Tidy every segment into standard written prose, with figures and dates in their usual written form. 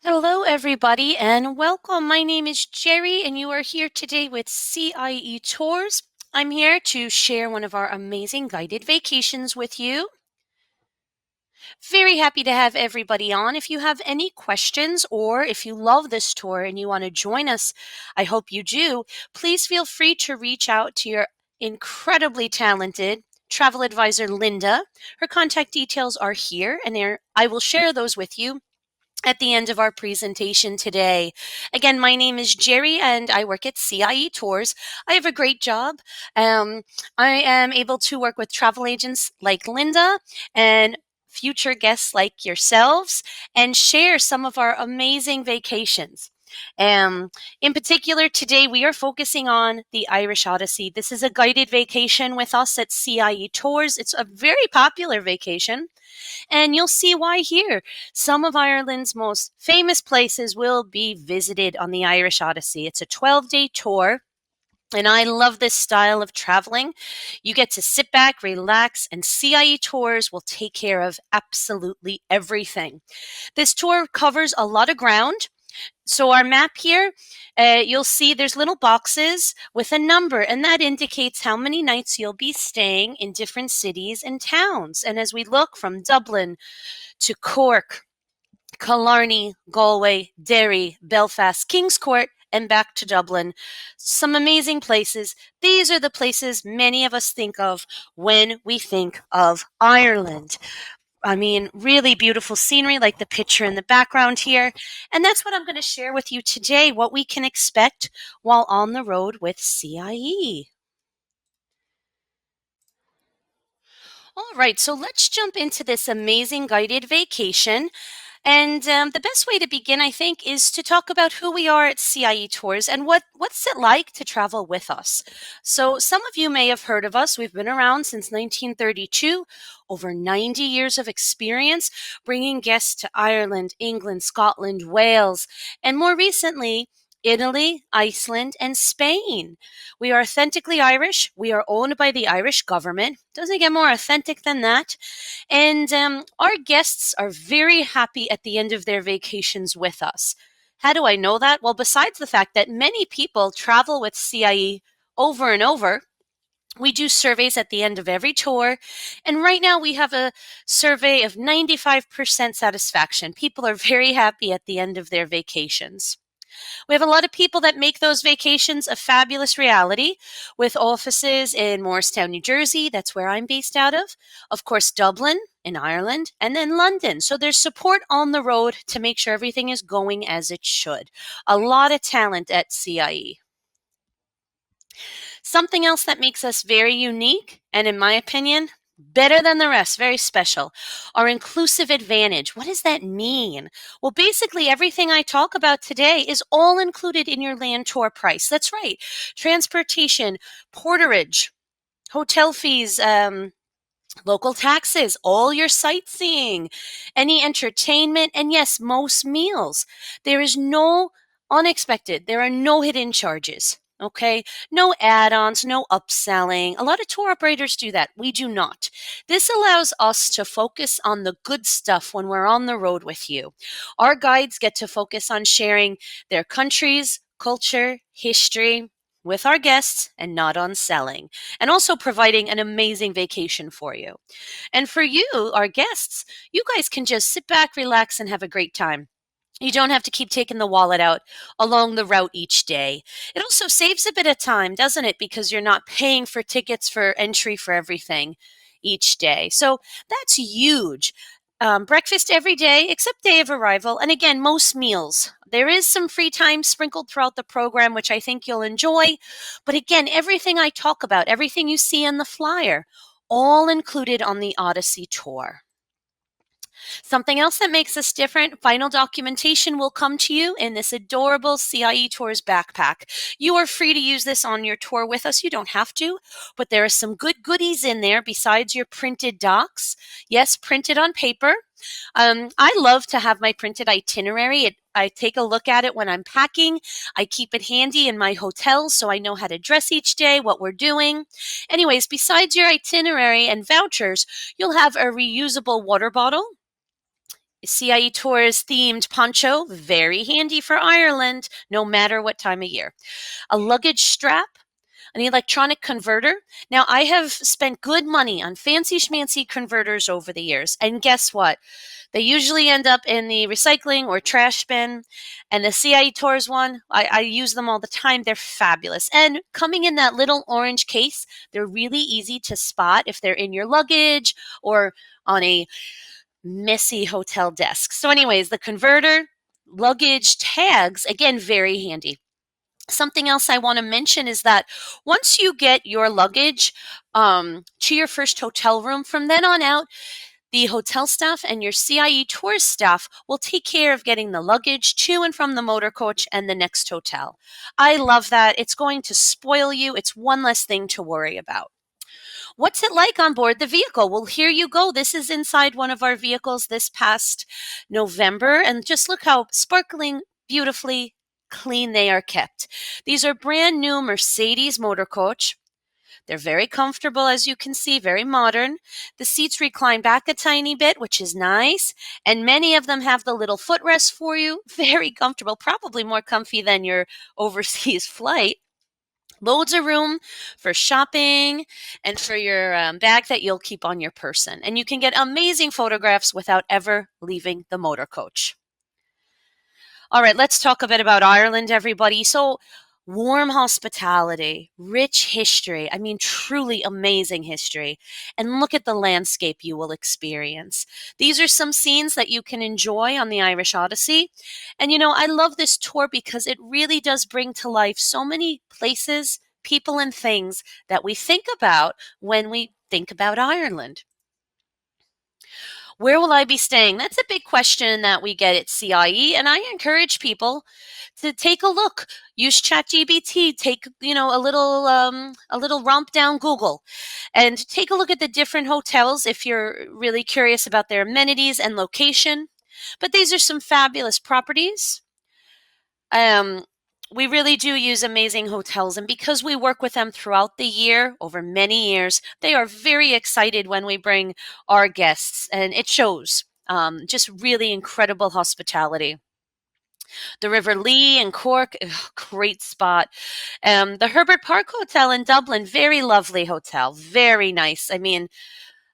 Hello, everybody, and welcome. My name is Jerry, and you are here today with CIE Tours. I'm here to share one of our amazing guided vacations with you. Very happy to have everybody on. If you have any questions or if you love this tour and you want to join us, I hope you do. Please feel free to reach out to your incredibly talented travel advisor, Linda. Her contact details are here, and I will share those with you at the end of our presentation today. Again, my name is Jerry and I work at CIE Tours. I have a great job. I am able to work with travel agents like Linda and future guests like yourselves and share some of our amazing vacations. Um, in particular, today we are focusing on the Irish Odyssey. This is a guided vacation with us at CIE Tours. It's a very popular vacation. And you'll see why here. Some of Ireland's most famous places will be visited on the Irish Odyssey. It's a 12-day tour. And I love this style of traveling. You get to sit back, relax, and CIE Tours will take care of absolutely everything. This tour covers a lot of ground. So our map here, you'll see there's little boxes with a number, and that indicates how many nights you'll be staying in different cities and towns. And as we look from Dublin to Cork, Killarney, Galway, Derry, Belfast, Kings Court, and back to Dublin. Some amazing places. These are the places many of us think of when we think of Ireland. I mean, really beautiful scenery like the picture in the background here. And that's what I'm going to share with you today, what we can expect while on the road with CIE. All right, so let's jump into this amazing guided vacation. And the best way to begin, I think, is to talk about who we are at CIE Tours and what's it like to travel with us. So some of you may have heard of us. We've been around since 1932, over 90 years of experience, bringing guests to Ireland, England, Scotland, Wales, and more recently, Italy, Iceland, and Spain. We are authentically Irish. We are owned by the Irish government. Doesn't get more authentic than that. And our guests are very happy at the end of their vacations with us. How do I know that? Well, besides the fact that many people travel with CIE over and over, we do surveys at the end of every tour. And right now we have a survey of 95% satisfaction. People are very happy at the end of their vacations. We have a lot of people that make those vacations a fabulous reality with offices in Morristown, New Jersey. That's where I'm based out of. Of course, Dublin in Ireland, and then London. So there's support on the road to make sure everything is going as it should. A lot of talent at CIE. Something else that makes us very unique, and in my opinion, better than the rest, very special, our inclusive advantage. What does that mean? Well, basically, everything I talk about today is all included in your land tour price. That's right. Transportation, porterage, hotel fees, local taxes, all your sightseeing, any entertainment, and yes, most meals. There is no unexpected, there are no hidden charges. Okay, no add ons, no upselling. A lot of tour operators do that. We do not. This allows us to focus on the good stuff when we're on the road with you. Our guides get to focus on sharing their countries, culture, history, with our guests and not on selling, and also providing an amazing vacation for you. And for you, our guests, you guys can just sit back, relax, and have a great time. You don't have to keep taking the wallet out along the route each day. It also saves a bit of time, doesn't it? Because you're not paying for tickets for entry for everything each day. So that's huge. Breakfast every day except day of arrival. And again, most meals. There is some free time sprinkled throughout the program, which I think you'll enjoy. But again, everything I talk about, everything you see in the flyer, all included on the Odyssey tour. Something else that makes us different, final documentation will come to you in this adorable CIE Tours backpack. You are free to use this on your tour with us. You don't have to, but there are some good goodies in there besides your printed docs. Yes, printed on paper. I love to have my printed itinerary. I take a look at it when I'm packing. I keep it handy in my hotel so I know how to dress each day, what we're doing. Anyways, besides your itinerary and vouchers, you'll have a reusable water bottle, CIE Tours themed poncho, very handy for Ireland, no matter what time of year. A luggage strap, an electronic converter. Now, I have spent good money on fancy schmancy converters over the years. And guess what? They usually end up in the recycling or trash bin. And the CIE Tours one, I use them all the time. They're fabulous. And coming in that little orange case, they're really easy to spot if they're in your luggage or on a messy hotel desk. So, anyways, the converter, luggage tags, again, very handy. Something else I want to mention is that once you get your luggage to your first hotel room, from then on out, the hotel staff and your CIE Tours staff will take care of getting the luggage to and from the motor coach and the next hotel. I love that. It's going to spoil you. It's one less thing to worry about. What's it like on board the vehicle? Well, here you go. This is inside one of our vehicles this past November. And just look how sparkling, beautifully clean they are kept. These are brand new Mercedes motor coach. They're very comfortable, as you can see, very modern. The seats recline back a tiny bit, which is nice. And many of them have the little footrest for you. Very comfortable, probably more comfy than your overseas flight. Loads of room for shopping and for your bag that you'll keep on your person. And you can get amazing photographs without ever leaving the motor coach. All right, let's talk a bit about Ireland, everybody. So, warm hospitality, rich history. I mean, truly amazing history. And look at the landscape you will experience. These are some scenes that you can enjoy on the Irish Odyssey. And I love this tour because it really does bring to life so many places, people, and things that we think about when we think about Ireland. Where will I be staying? That's a big question that we get at CIE, and I encourage people to take a look. Use ChatGPT. Take a little romp down Google, and take a look at the different hotels if you're really curious about their amenities and location. But these are some fabulous properties. Um, we really do use amazing hotels, and because we work with them throughout the year, over many years, they are very excited when we bring our guests, and it shows. Just really incredible hospitality. The River Lee in Cork, ugh, great spot. The Herbert Park Hotel in Dublin, very lovely hotel, very nice. I mean,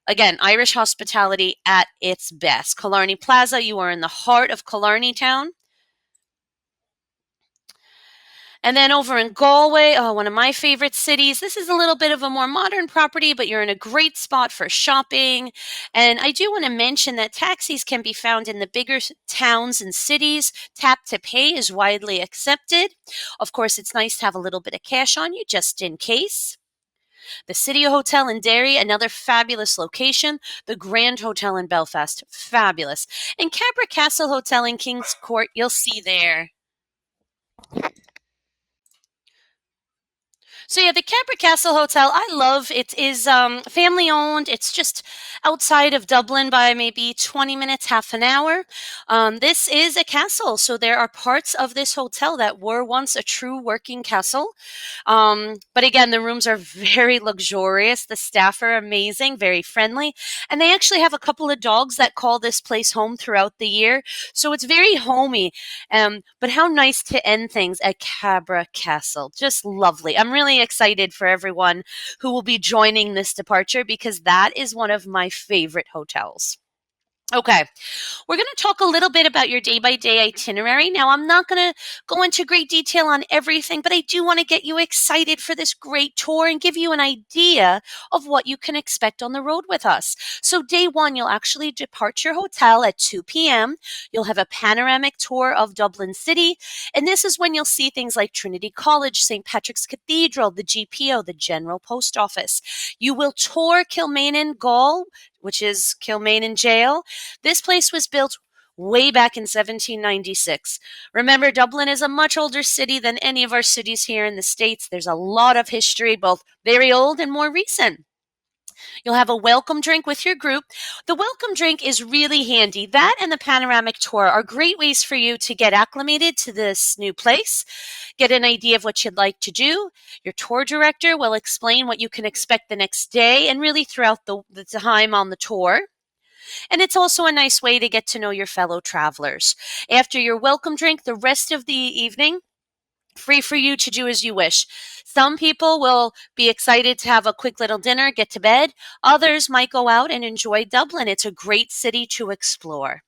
again, Irish hospitality at its best. Killarney Plaza, you are in the heart of Killarney town. And then over in Galway, oh, one of my favorite cities. This is a little bit of a more modern property, but you're in a great spot for shopping. And I do want to mention that taxis can be found in the bigger towns and cities. Tap to pay is widely accepted. Of course, it's nice to have a little bit of cash on you just in case. The City Hotel in Derry, another fabulous location. The Grand Hotel in Belfast, fabulous. And Cabra Castle Hotel in King's Court, you'll see there. So yeah, the Cabra Castle Hotel, I love. It is family owned. It's just outside of Dublin by maybe 20 minutes, half an hour. This is a castle, so there are parts of this hotel that were once a true working castle. But again, the rooms are very luxurious. The staff are amazing, very friendly, and they actually have a couple of dogs that call this place home throughout the year. So it's very homey. But how nice to end things at Cabra Castle. Just lovely. I'm really excited for everyone who will be joining this departure because that is one of my favorite hotels. Okay, we're going to talk a little bit about your day-by-day itinerary. Now, I'm not going to go into great detail on everything, but I do want to get you excited for this great tour and give you an idea of what you can expect on the road with us. So day one, you'll actually depart your hotel at 2 p.m. You'll have a panoramic tour of Dublin City, and this is when you'll see things like Trinity College, St. Patrick's Cathedral, the GPO, the General Post Office. You will tour Kilmainham Gaol, which is Kilmainham Jail. This place was built way back in 1796. Remember, Dublin is a much older city than any of our cities here in the States. There's a lot of history, both very old and more recent. You'll have a welcome drink with your group. The welcome drink is really handy. That and the panoramic tour are great ways for you to get acclimated to this new place, get an idea of what you'd like to do. Your tour director will explain what you can expect the next day and really throughout the time on the tour. And it's also a nice way to get to know your fellow travelers. After your welcome drink, the rest of the evening, free for you to do as you wish. Some people will be excited to have a quick little dinner, get to bed. Others might go out and enjoy Dublin. It's a great city to explore.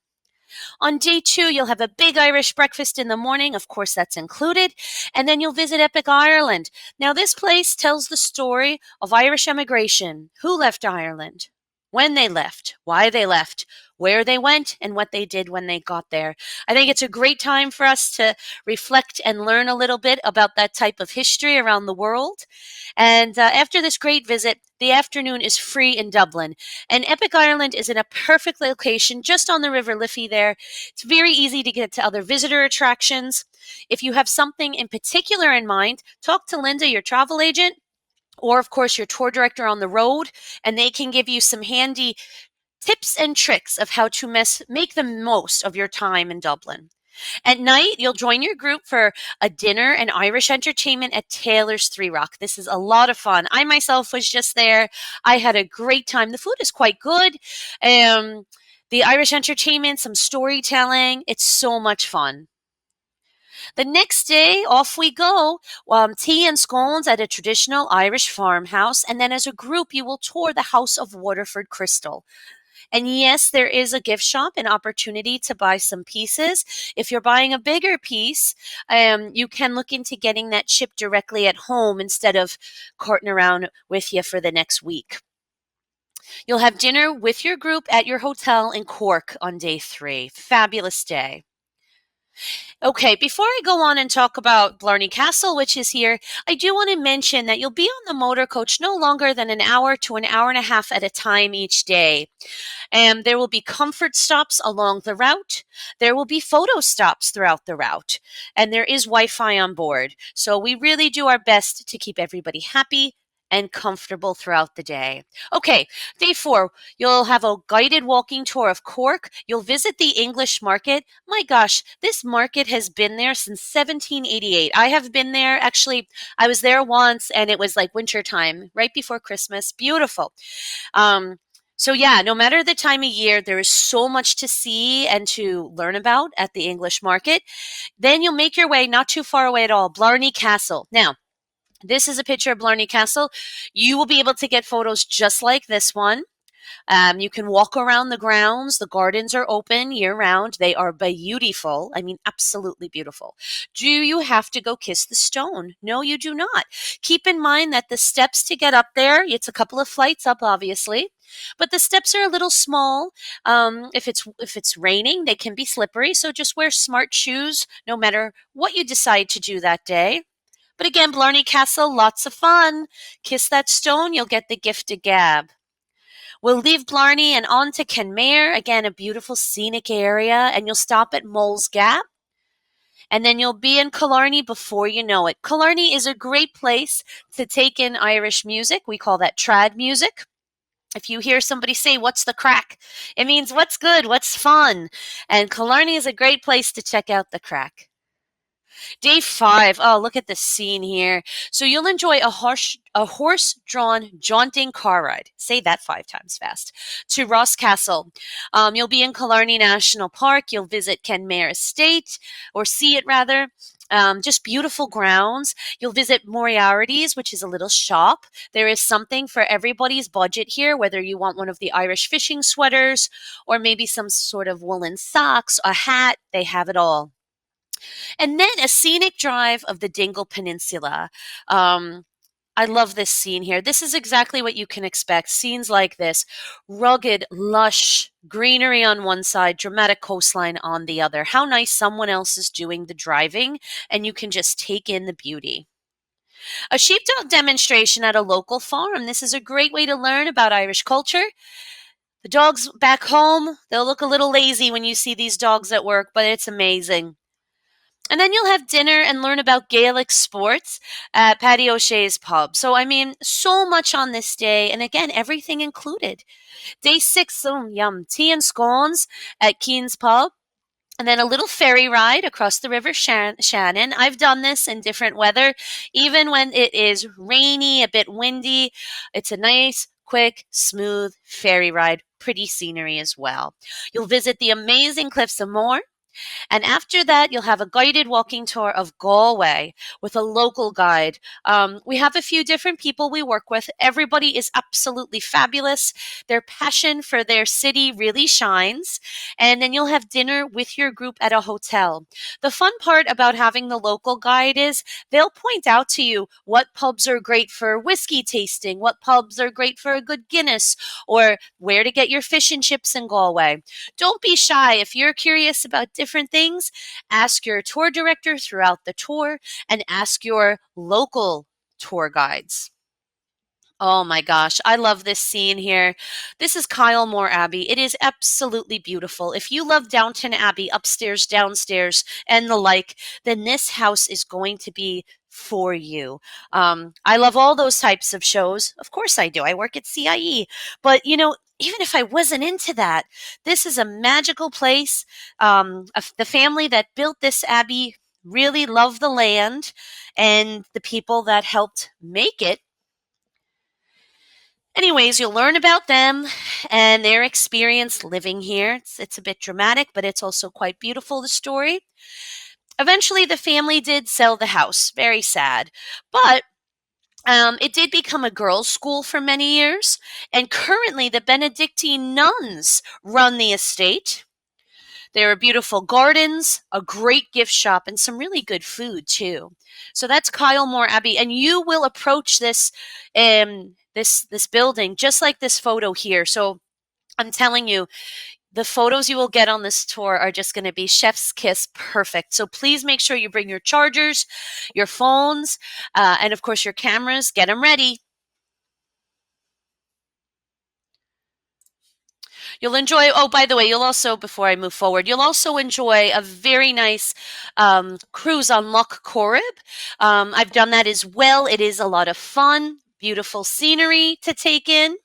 On day two, you'll have a big Irish breakfast in the morning. Of course, that's included. And then you'll visit Epic Ireland. Now, this place tells the story of Irish emigration. Who left Ireland? When they left, why they left, where they went, and what they did when they got there. I think it's a great time for us to reflect and learn a little bit about that type of history around the world. And after this great visit, the afternoon is free in Dublin. And Epic Ireland is in a perfect location just on the River Liffey there. It's very easy to get to other visitor attractions. If you have something in particular in mind, talk to Linda, your travel agent, or of course your tour director on the road, and they can give you some handy tips and tricks of how to make the most of your time in Dublin. At night, you'll join your group for a dinner and Irish entertainment at Taylor's Three Rock. This is a lot of fun. I myself was just there. I had a great time. The food is quite good. The Irish entertainment, some storytelling. It's so much fun. The next day, off we go. Tea and scones at a traditional Irish farmhouse. And then as a group, you will tour the House of Waterford Crystal. And yes, there is a gift shop, an opportunity to buy some pieces. If you're buying a bigger piece, you can look into getting that shipped directly at home instead of carting around with you for the next week. You'll have dinner with your group at your hotel in Cork on day 3. Fabulous day. Okay, before I go on and talk about Blarney Castle, which is here, I do want to mention that you'll be on the motor coach no longer than an hour to an hour and a half at a time each day. And there will be comfort stops along the route. There will be photo stops throughout the route. And there is Wi-Fi on board. So we really do our best to keep everybody happy and comfortable throughout the day. Okay, day 4, you'll have a guided walking tour of Cork. You'll visit the English market. My gosh, this market has been there since 1788. I have been there. Actually, I was there once and it was like winter time, right before Christmas. Beautiful. So yeah, no matter the time of year, there is so much to see and to learn about at the English market. Then you'll make your way not too far away at all, Blarney Castle. Now, this is a picture of Blarney Castle. You will be able to get photos just like this one. You can walk around the grounds. The gardens are open year round. They are beautiful. I mean, absolutely beautiful. Do you have to go kiss the stone? No, you do not. Keep in mind that the steps to get up there, it's a couple of flights up, obviously, but the steps are a little small. If it's raining, they can be slippery. So just wear smart shoes no matter what you decide to do that day. But again, Blarney Castle, lots of fun. Kiss that stone, you'll get the gift of gab. We'll leave Blarney and on to Connemara, again, a beautiful scenic area, and you'll stop at Mole's Gap. And then you'll be in Killarney before you know it. Killarney is a great place to take in Irish music. We call that trad music. If you hear somebody say, "What's the crack?" it means what's good, what's fun. And Killarney is a great place to check out the crack. Day 5. Oh, look at the scene here. So you'll enjoy a horse-drawn jaunting car ride. Say that 5 times fast. To Ross Castle. You'll be in Killarney National Park. You'll visit Kenmare Estate, or see it rather. Just beautiful grounds. You'll visit Moriarty's, which is a little shop. There is something for everybody's budget here, whether you want one of the Irish fishing sweaters or maybe some sort of woolen socks, a hat. They have it all. And then a scenic drive of the Dingle Peninsula. I love this scene here. This is exactly what you can expect. Scenes like this, rugged, lush, greenery on one side, dramatic coastline on the other. How nice someone else is doing the driving, and you can just take in the beauty. A sheepdog demonstration at a local farm. This is a great way to learn about Irish culture. The dogs back home, they'll look a little lazy when you see these dogs at work, but it's amazing. And then you'll have dinner and learn about Gaelic sports at Paddy O'Shea's pub. So, I mean, so much on this day. And again, everything included. Day 6, yum, tea and scones at Keen's pub. And then a little ferry ride across the River Shannon. I've done this in different weather, even when it is rainy, a bit windy. It's a nice, quick, smooth ferry ride, pretty scenery as well. You'll visit the amazing Cliffs of Moher, and after that, you'll have a guided walking tour of Galway with a local guide. We have a few different people we work with. Everybody is absolutely fabulous. Their passion for their city really shines. And then you'll have dinner with your group at a hotel. The fun part about having the local guide is they'll point out to you what pubs are great for whiskey tasting, what pubs are great for a good Guinness, or where to get your fish and chips in Galway. Don't be shy. If you're curious about different things, ask your tour director throughout the tour and ask your local tour guides. Oh my gosh, I love this scene here. This is Kylemore Abbey. It is absolutely beautiful. If you love Downton Abbey, upstairs, downstairs, and the like, then this house is going to be for you. I love all those types of shows. Of course I do. I work at CIE. But, even if I wasn't into that, this is a magical place. The family that built this abbey really loved the land and the people that helped make it. Anyways, you'll learn about them and their experience living here. It's a bit dramatic, but it's also quite beautiful, the story. Eventually, the family did sell the house. Very sad. But it did become a girls' school for many years. And currently, the Benedictine nuns run the estate. There are beautiful gardens, a great gift shop, and some really good food too. So that's Kylemore Abbey, and you will approach this building just like this photo here. So I'm telling you, the photos you will get on this tour are just going to be chef's kiss perfect. So please make sure you bring your chargers, your phones, and of course your cameras. Get them ready. You'll enjoy, oh, by the way, before I move forward, you'll also enjoy a very nice cruise on Loch Corrib. I've done that as well. It is a lot of fun, beautiful scenery to take in.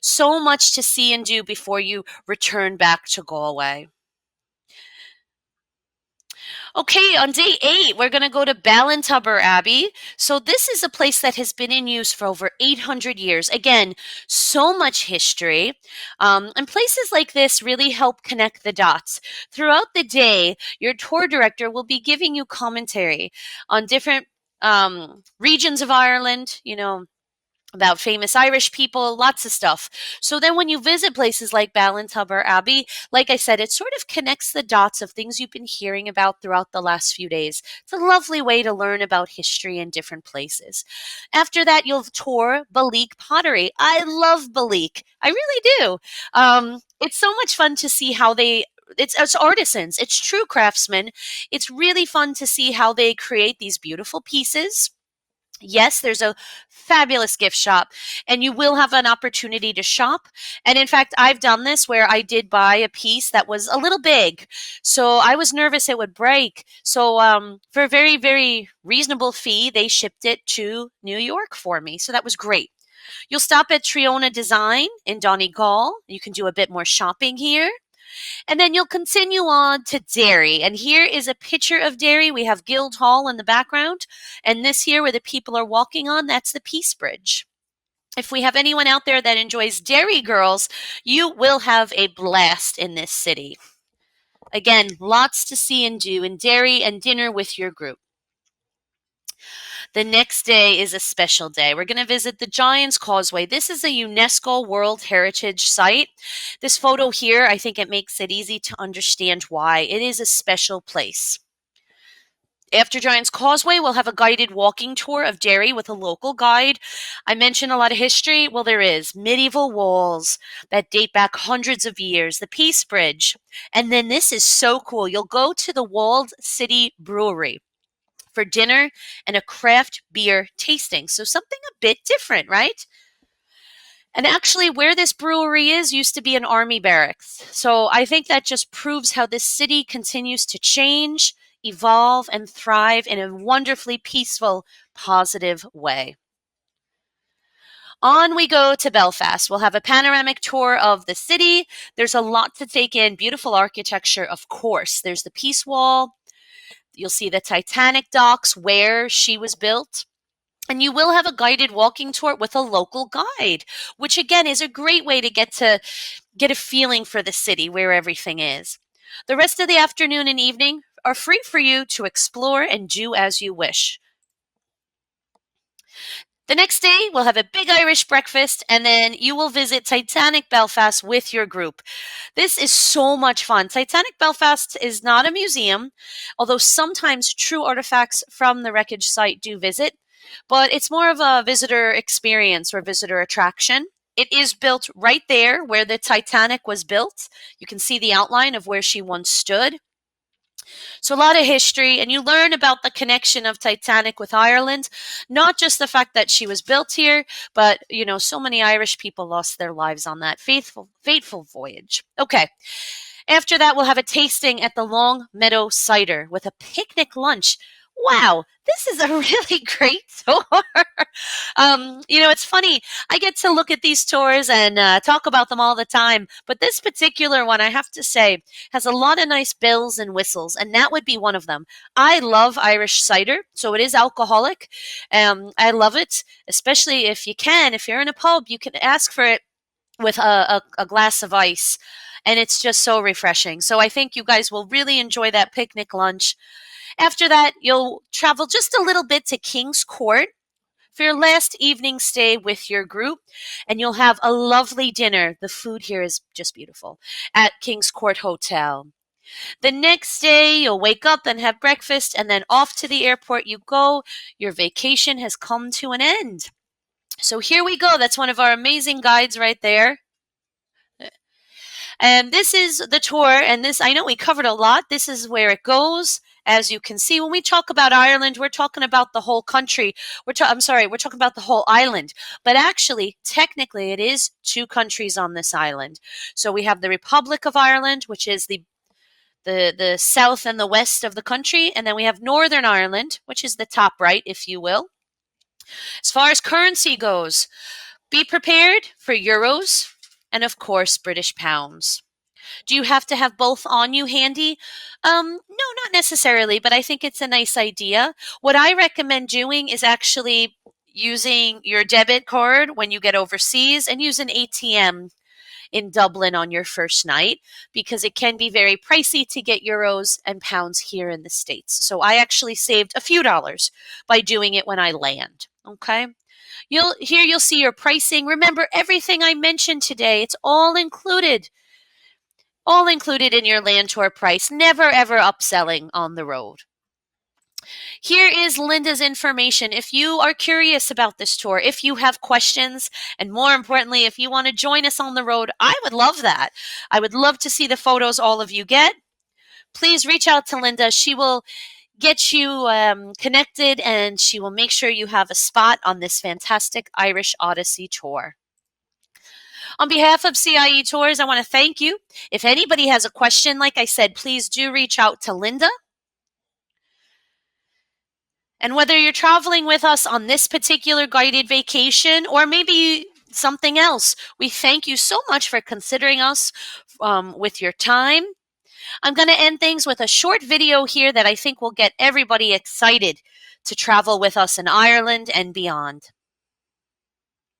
So much to see and do before you return back to Galway. Okay, on day 8, we're going to go to Ballintubber Abbey. So this is a place that has been in use for over 800 years. Again, so much history. And places like this really help connect the dots. Throughout the day, your tour director will be giving you commentary on different regions of Ireland, about famous Irish people, lots of stuff. So then when you visit places like Ballintubber Abbey, like I said, it sort of connects the dots of things you've been hearing about throughout the last few days. It's a lovely way to learn about history in different places. After that, you'll tour Ballique Pottery. I love Ballique. I really do. It's so much fun to see how it's artisans, it's true craftsmen. It's really fun to see how they create these beautiful pieces. Yes, there's a fabulous gift shop, and you will have an opportunity to shop. And in fact, I've done this where I did buy a piece that was a little big. So I was nervous it would break. So for a very, very reasonable fee, they shipped it to New York for me. So that was great. You'll stop at Triona Design in Donegal. You can do a bit more shopping here. And then you'll continue on to Derry. And here is a picture of Derry. We have Guildhall in the background. And this here where the people are walking on, that's the Peace Bridge. If we have anyone out there that enjoys Derry girls, you will have a blast in this city. Again, lots to see and do in Derry, and dinner with your group. The next day is a special day. We're going to visit the Giant's Causeway. This is a UNESCO World Heritage Site. This photo here, I think it makes it easy to understand why. It is a special place. After Giant's Causeway, we'll have a guided walking tour of Derry with a local guide. I mentioned a lot of history. Well, there is medieval walls that date back hundreds of years, the Peace Bridge. And then this is so cool. You'll go to the Walled City Brewery for dinner and a craft beer tasting. So something a bit different, right? And actually, where this brewery is used to be an army barracks. So I think that just proves how this city continues to change, evolve, and thrive in a wonderfully peaceful, positive way. On we go to Belfast. We'll have a panoramic tour of the city. There's a lot to take in. Beautiful architecture, of course. There's the Peace Wall. You'll see the Titanic docks where she was built. And you will have a guided walking tour with a local guide, which again is a great way to get a feeling for the city where everything is. The rest of the afternoon and evening are free for you to explore and do as you wish. The next day, we'll have a big Irish breakfast, and then you will visit Titanic Belfast with your group. This is so much fun. Titanic Belfast is not a museum, although sometimes true artifacts from the wreckage site do visit, but it's more of a visitor experience or visitor attraction. It is built right there where the Titanic was built. You can see the outline of where she once stood. So a lot of history, and you learn about the connection of Titanic with Ireland, not just the fact that she was built here, but so many Irish people lost their lives on that fateful voyage. Okay. After that, we'll have a tasting at the Long Meadow Cider with a picnic lunch. Wow, this is a really great tour. It's funny. I get to look at these tours and talk about them all the time, but this particular one, I have to say, has a lot of nice bells and whistles, and that would be one of them. I love Irish cider, so it is alcoholic. I love it, especially if you're in a pub, you can ask for it with a glass of ice, and it's just so refreshing. So I think you guys will really enjoy that picnic lunch. After that, you'll travel just a little bit to King's Court for your last evening stay with your group, and you'll have a lovely dinner. The food here is just beautiful at King's Court Hotel. The next day, you'll wake up and have breakfast, and then off to the airport you go. Your vacation has come to an end. So here we go. That's one of our amazing guides right there. And this is the tour, and this, I know we covered a lot. This is where it goes. As you can see, when we talk about Ireland, we're talking about the whole country. We're talking about the whole island. But actually, technically, it is two countries on this island. So we have the Republic of Ireland, which is the south and the west of the country, and then we have Northern Ireland, which is the top right, if you will. As far as currency goes, be prepared for euros and, of course, British pounds. Do you have to have both on you handy? No, not necessarily, but I think it's a nice idea. What I recommend doing is actually using your debit card when you get overseas and use an ATM in Dublin on your first night, because it can be very pricey to get euros and pounds here in the States. So I actually saved a few dollars by doing it when I land. Okay. You'll see your pricing. Remember, everything I mentioned today, it's all included in your land tour price, never ever upselling on the road. Here is Linda's information. If you are curious about this tour, if you have questions, and more importantly, if you want to join us on the road, I would love that. I would love to see the photos all of you get. Please reach out to Linda. She will get you connected, and she will make sure you have a spot on this fantastic Irish Odyssey tour. On behalf of CIE Tours, I want to thank you. If anybody has a question, like I said, please do reach out to Linda. And whether you're traveling with us on this particular guided vacation or maybe something else, we thank you so much for considering us with your time. I'm going to end things with a short video here that I think will get everybody excited to travel with us in Ireland and beyond.